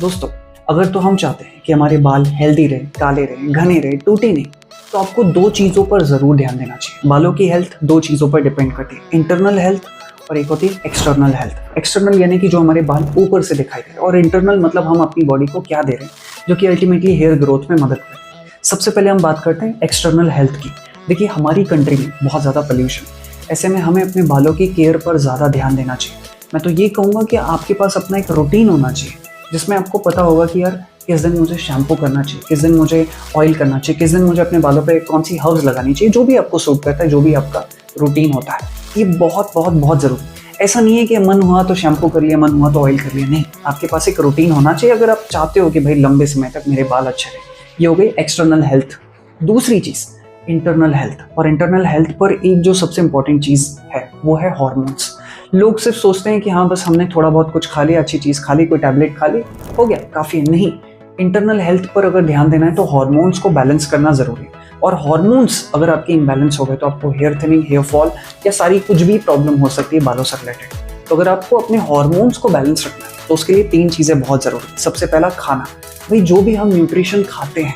दोस्तों, अगर तो हम चाहते हैं कि हमारे बाल हेल्दी रहे, काले रहे, घने रहे, टूटे नहीं, तो आपको दो चीज़ों पर ज़रूर ध्यान देना चाहिए। बालों की हेल्थ दो चीज़ों पर डिपेंड करती है, इंटरनल हेल्थ और एक होती है एक्सटर्नल हेल्थ। एक्सटर्नल यानी कि जो हमारे बाल ऊपर से दिखाई दे रहे हैं, और इंटरनल मतलब हम अपनी बॉडी को क्या दे रहे हैं, जो कि अल्टीमेटली हेयर ग्रोथ में मदद करती है। सबसे पहले हम बात करते हैं एक्सटर्नल हेल्थ की। देखिए, हमारी कंट्री में बहुत ज़्यादा पोल्यूशन, ऐसे में हमें अपने बालों की केयर पर ज़्यादा ध्यान देना चाहिए। मैं तो ये कहूँगा कि आपके पास अपना एक रूटीन होना चाहिए, जिसमें आपको पता होगा कि यार किस दिन मुझे शैम्पू करना चाहिए, किस दिन मुझे ऑयल करना चाहिए, किस दिन मुझे अपने बालों पे कौन सी हर्ब्स लगानी चाहिए, जो भी आपको सूट करता है, जो भी आपका रूटीन होता है। ये बहुत बहुत बहुत ज़रूरी है। ऐसा नहीं है कि मन हुआ तो शैम्पू कर लिया, मन हुआ तो ऑयल कर लिया, नहीं। आपके पास एक रूटीन होना चाहिए अगर आप चाहते हो कि भाई लंबे समय तक मेरे बाल अच्छे रहे। ये हो गई एक्सटर्नल हेल्थ। दूसरी चीज़ इंटरनल हेल्थ, और इंटरनल हेल्थ पर एक जो सबसे इंपॉर्टेंट चीज़ है वो है हॉर्मोन्स। लोग सिर्फ सोचते हैं कि हाँ बस हमने थोड़ा बहुत कुछ खा लिया, अच्छी चीज़ खा ली, कोई टैबलेट खा ली, हो गया, काफ़ी है। नहीं, इंटरनल हेल्थ पर अगर ध्यान देना है तो हॉर्मोन्स को बैलेंस करना ज़रूरी है। और हॉर्मोन्स अगर आपके इम्बैलेंस हो गए तो आपको हेयर थिनिंग, हेयर फॉल या सारी कुछ भी प्रॉब्लम हो सकती है बालों से रिलेटेड। तो अगर आपको अपने हॉर्मोन्स को बैलेंस रखना है तो उसके लिए तीन चीज़ें बहुत ज़रूरी है। सबसे पहला, खाना। भाई जो भी हम न्यूट्रिशन खाते हैं,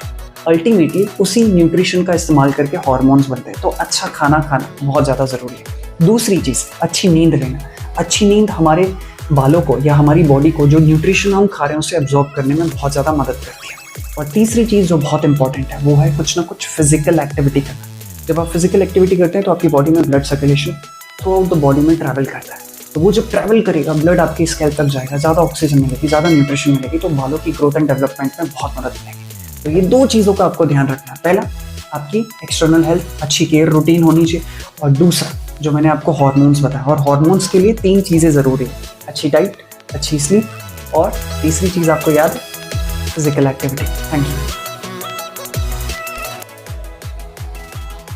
अल्टीमेटली उसी न्यूट्रिशन का इस्तेमाल करके हॉर्मोन्स बनते हैं। तो अच्छा खाना खाना बहुत ज़्यादा ज़रूरी है। दूसरी चीज़, अच्छी नींद लेना। अच्छी नींद हमारे बालों को या हमारी बॉडी को जो न्यूट्रिशन हम खा रहे हैं उसे एब्जॉर्ब करने में बहुत ज़्यादा मदद करती है। और तीसरी चीज़ जो बहुत इंपॉर्टेंट है वो है कुछ ना कुछ फिजिकल एक्टिविटी करना। जब आप फिजिकल एक्टिविटी करते हैं तो आपकी बॉडी में blood circulation through out the body में ट्रैवल करता है। तो वो जब ट्रैवल करेगा, ब्लड आपकी स्कैल्प तक जाएगा, ज़्यादा ऑक्सीजन मिलेगी, ज़्यादा न्यूट्रिशन मिलेगी, तो बालों की ग्रोथ एंड डेवलपमेंट में बहुत मदद मिलेगी। तो ये दो चीज़ों का आपको ध्यान रखना है। पहला, आपकी एक्सटर्नल हेल्थ, अच्छी केयर रूटीन होनी चाहिए। और दूसरा, जो मैंने आपको हार्मोन्स बताया, और हार्मोन्स के लिए तीन चीज़ें ज़रूरी है, अच्छी डाइट, अच्छी स्लीप, और तीसरी चीज़ आपको याद है, फिजिकल एक्टिविटी। Thank you.